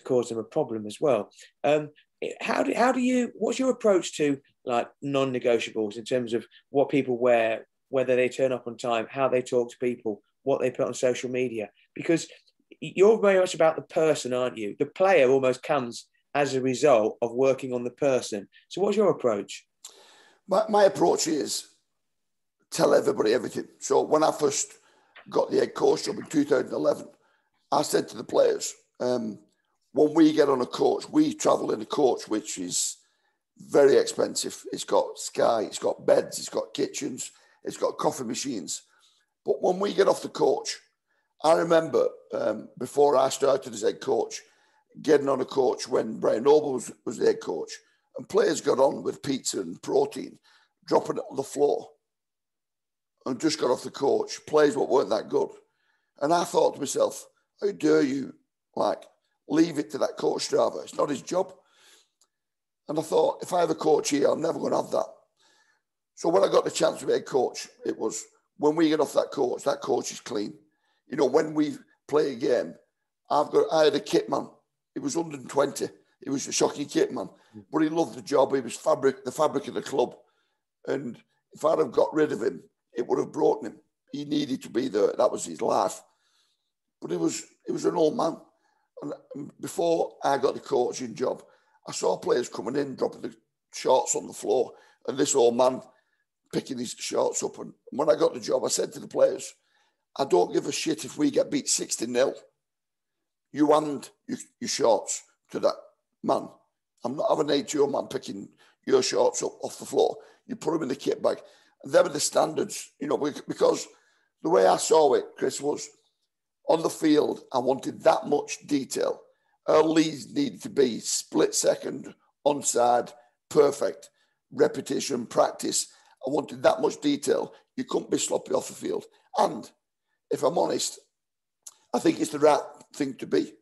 cause them a problem as well. What's your approach to like non-negotiables in terms of what people wear, whether they turn up on time, how they talk to people, what they put on social media? Because you're very much about the person, aren't you? The player almost comes as a result of working on the person. So what's your approach? My approach is tell everybody everything. So when I first got the head coach job in 2011, I said to the players, when we get on a coach, we travel in a coach, which is very expensive. It's got Sky, it's got beds, it's got kitchens, it's got coffee machines. But when we get off the coach, I remember before I started as head coach, getting on a coach when Brian Noble was the head coach, and players got on with pizza and protein, dropping it on the floor, and just got off the coach. Players weren't that good. And I thought to myself, how dare you, leave it to that coach driver? It's not his job. And I thought, if I have a coach here, I'm never going to have that. So when I got the chance to be head coach, it was, when we get off that coach is clean. When we play a game, I had a kit man. He was 120. He was a shocking kit man, but he loved the job. He was the fabric of the club. And if I'd have got rid of him, it would have broken him. He needed to be there. That was his life. But it was an old man. And before I got the coaching job, I saw players coming in, dropping the shorts on the floor, and this old man picking his shorts up. And when I got the job, I said to the players, I don't give a shit if we get beat 60-0. You hand your shorts to that man. I'm not having an 80-year-old man picking your shorts up off the floor. You put them in the kit bag. And them are the standards, because the way I saw it, Chris, was on the field, I wanted that much detail. Our leads needed to be split second, onside, perfect, repetition, practice. I wanted that much detail. You couldn't be sloppy off the field. And if I'm honest, I think it's the right thing to be.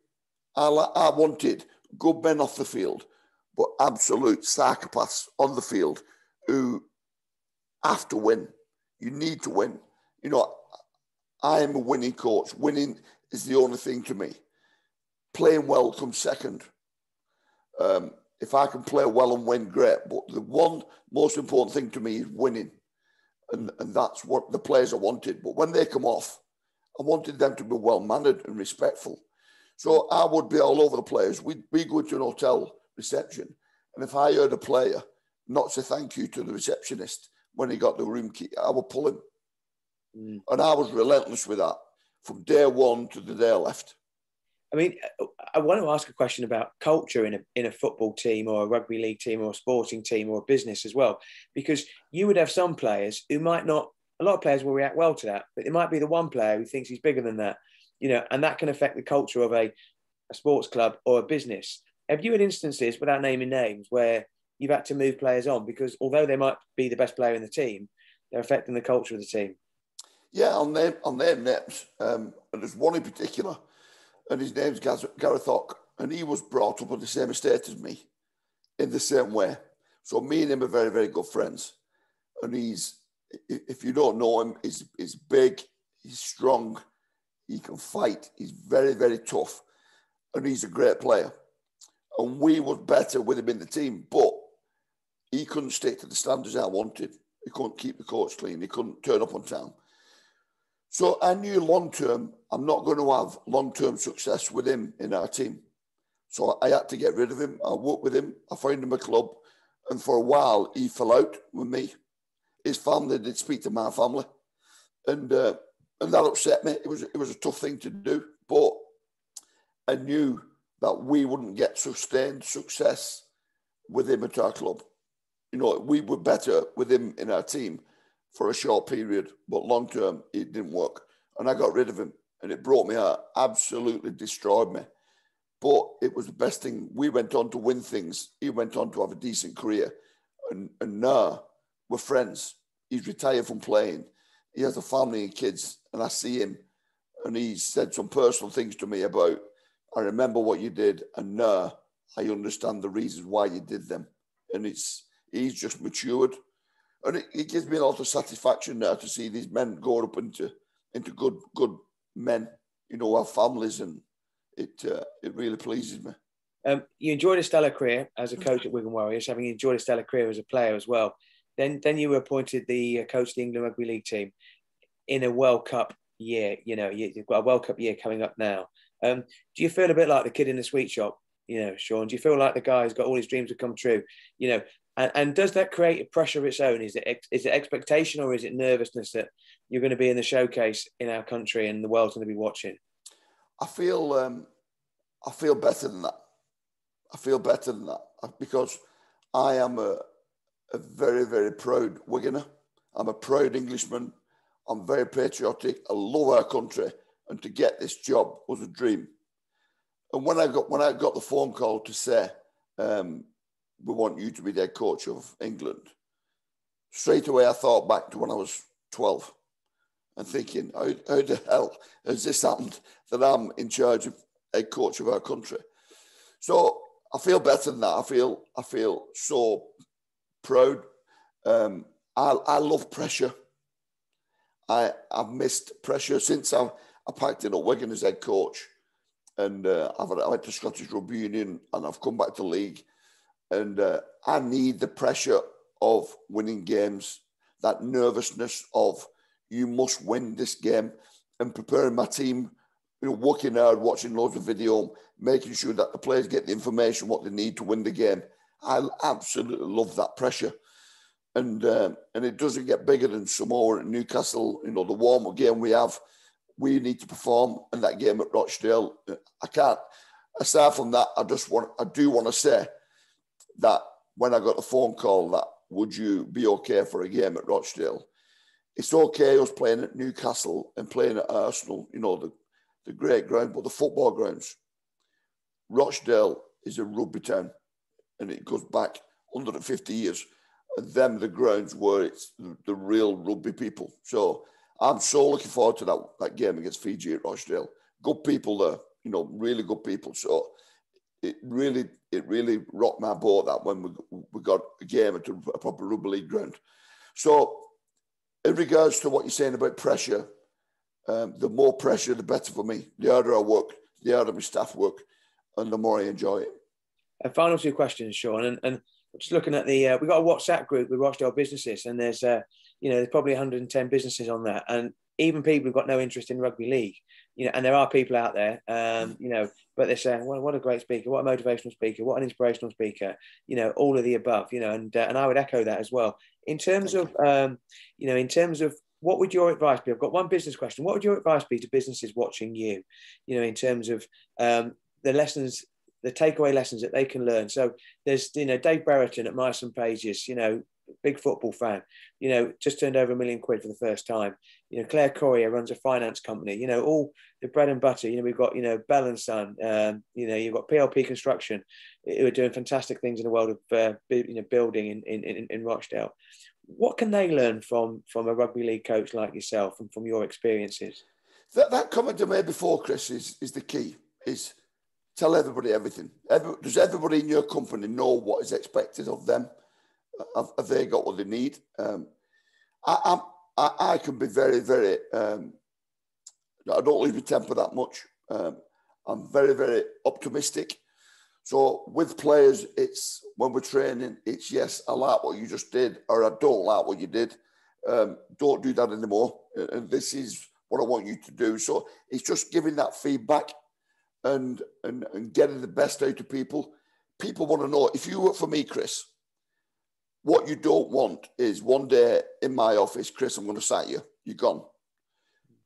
I wanted good men off the field, but absolute psychopaths on the field who have to win. You need to win. I am a winning coach. Winning is the only thing to me. Playing well comes second. If I can play well and win, great. But the one most important thing to me is winning. And that's what the players I wanted. But when they come off, I wanted them to be well-mannered and respectful. So I would be all over the players. We go to an hotel reception, and if I heard a player not say thank you to the receptionist when he got the room key, I would pull him. And I was relentless with that from day one to the day I left. I mean, I want to ask a question about culture in a football team or a rugby league team or a sporting team or a business as well, because you would have some players who might not, a lot of players will react well to that, but it might be the one player who thinks he's bigger than that, and that can affect the culture of a sports club or a business. Have you had instances, without naming names, where you've had to move players on because although they might be the best player in the team, they're affecting the culture of the team? Yeah, I'll name names. And there's one in particular, and his name's Gareth Ock, and he was brought up on the same estate as me in the same way. So me and him are very, very good friends. And he's, if you don't know him, he's big, he's strong, he can fight, he's very, very tough, and he's a great player. And we were better with him in the team, but he couldn't stick to the standards I wanted. He couldn't keep the coach clean, he couldn't turn up on time. So I knew long-term, I'm not going to have long-term success with him in our team. So I had to get rid of him. I worked with him. I found him a club. And for a while, he fell out with me. His family did speak to my family. And that upset me. It was a tough thing to do. But I knew that we wouldn't get sustained success with him at our club. We were better with him in our team for a short period, but long term, it didn't work. And I got rid of him, and it broke me out, absolutely destroyed me. But it was the best thing. We went on to win things. He went on to have a decent career. And now we're friends. He's retired from playing. He has a family and kids, and I see him, and he said some personal things to me about, I remember what you did, and now I understand the reasons why you did them. And he's just matured. And it gives me a lot of satisfaction now to see these men grow up into good men, have families, and it really pleases me. You enjoyed a stellar career as a coach at Wigan Warriors, having enjoyed a stellar career as a player as well. Then you were appointed the coach of the England Rugby League team in a World Cup year. You've got a World Cup year coming up now. Do you feel a bit like the kid in the sweet shop, Sean? Do you feel like the guy who's got all his dreams to come true? And does that create a pressure of its own? Is it expectation, or is it nervousness that you're going to be in the showcase in our country and the world's going to be watching? I feel better than that. I feel better than that because I am a very, very proud Wiganer. I'm a proud Englishman. I'm very patriotic. I love our country, and to get this job was a dream. And when I got the phone call to say, we want you to be the head coach of England, straight away I thought back to when I was 12 and thinking, how the hell has this happened that I'm in charge of head coach of our country? So I feel better than that. I feel so proud. I love pressure. I've missed pressure since I packed in at Wigan as head coach, and I went to Scottish Rugby Union, and I've come back to league. And I need the pressure of winning games, that nervousness of you must win this game, and preparing my team, working hard, watching loads of video, making sure that the players get the information, what they need to win the game. I absolutely love that pressure. And it doesn't get bigger than Samoa and Newcastle. The warm-up game we need to perform, and that game at Rochdale, I can't. Aside from that, I do want to say that when I got the phone call that would you be okay for a game at Rochdale, it's okay us playing at Newcastle and playing at Arsenal, the great ground, but the football grounds. Rochdale is a rugby town, and it goes back 150 years. And them, the grounds where it's the real rugby people. So I'm so looking forward to that game against Fiji at Rochdale. Good people there, really good people. So it really rocked my boat that when we got a game at a proper rugby league ground. So in regards to what you're saying about pressure, the more pressure, the better for me. The harder I work, the harder my staff work, and the more I enjoy it. And final two questions, Sean. And just looking at we've got a WhatsApp group with Rochdale businesses, and there's probably 110 businesses on that, and even people who've got no interest in rugby league, and there are people out there, but they're saying, well, what a great speaker, what a motivational speaker, what an inspirational speaker, all of the above, and I would echo that as well. In terms of what would your advice be? I've got one business question. What would your advice be to businesses watching you, in terms of the lessons, the takeaway lessons that they can learn? So there's, Dave Brereton at Mice and Pages, big football fan, just turned over £1 million for the first time. Claire Corrier runs a finance company, all the bread and butter. We've got, Bell and Son, you've got PLP Construction, who are doing fantastic things in the world of, building in Rochdale. What can they learn from a rugby league coach like yourself and from your experiences? That comment I made before, Chris, is the key, is tell everybody everything. Does everybody in your company know what is expected of them? Have they got what they need? I can be very, very, I don't lose my temper that much. I'm very, very optimistic. So with players, it's when we're training, it's yes, I like what you just did, or I don't like what you did. Don't do that anymore. And this is what I want you to do. So it's just giving that feedback and getting the best out of people. People want to know, if you work for me, Chris, what you don't want is one day in my office, Chris, I'm going to sack you. You're gone.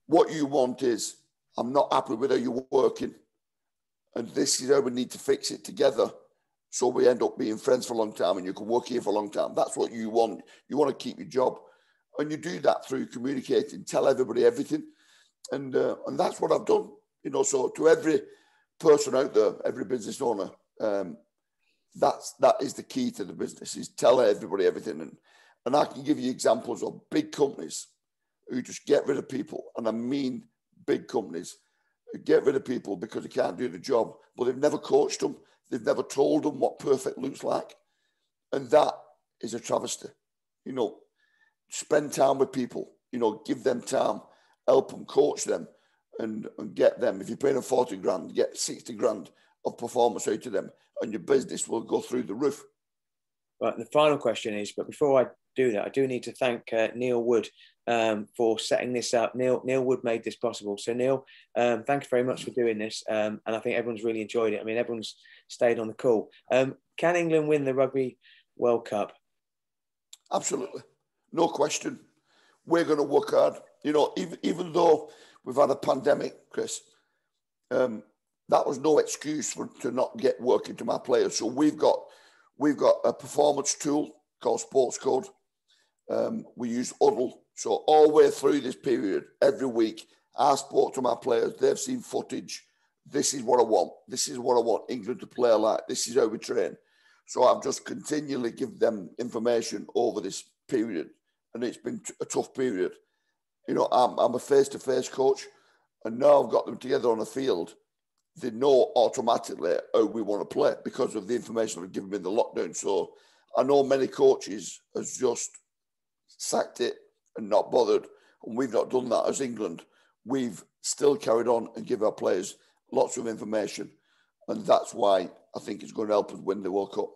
What you want is, I'm not happy with how you're working, and this is how we need to fix it together so we end up being friends for a long time and you can work here for a long time. That's what you want. You want to keep your job. And you do that through communicating, tell everybody everything. And that's what I've done. So to every person out there, every business owner, that is the key to the business, is tell everybody everything. And I can give you examples of big companies who just get rid of people, and I mean big companies, get rid of people because they can't do the job, but they've never coached them. They've never told them what perfect looks like. And that is a travesty. You know, spend time with people, you know, give them time, help them, coach them, and get them. If you're paying them 40 grand, get 60 grand of performance out of them, and your business will go through the roof. Right, the final question is, but before I do that, I do need to thank Neil Wood for setting this up. Neil Wood made this possible. So Neil, thank you very much for doing this. And I think everyone's really enjoyed it. I mean, everyone's stayed on the call. Can England win the Rugby World Cup? Absolutely. No question. We're going to work hard. You know, even though we've had a pandemic, Chris, that was no excuse to not get work into my players. So we've got a performance tool called Sports Code. We use Huddle. So all the way through this period, every week, I spoke to my players. They've seen footage. This is what I want. This is what I want England to play like. This is how we train. So I've just continually given them information over this period. And it's been a tough period. You know, I'm a face-to-face coach. And now I've got them together on the field. They know automatically how we want to play because of the information I've given them in the lockdown. So I know many coaches have just sacked it and not bothered. And we've not done that as England. We've still carried on and give our players lots of information. And that's why I think it's going to help us win the World Cup.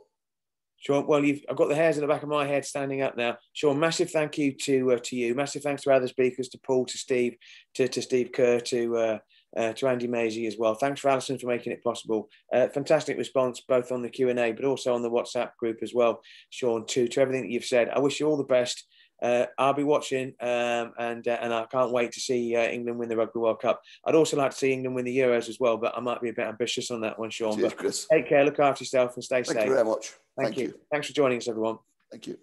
Sean, well, I've got the hairs in the back of my head standing up now. Sean, massive thank you to you. Massive thanks to other speakers, to Paul, to Steve, to Steve Kerr, to Andy Maisie as well. Thanks for Alison for making it possible. Fantastic response, both on the Q&A, but also on the WhatsApp group as well, Sean, to everything that you've said. I wish you all the best. I'll be watching and I can't wait to see England win the Rugby World Cup. I'd also like to see England win the Euros as well, but I might be a bit ambitious on that one, Sean. Cheers, but Chris. Take care, look after yourself and stay safe. Thank you very much. Thank you. Thanks for joining us, everyone. Thank you.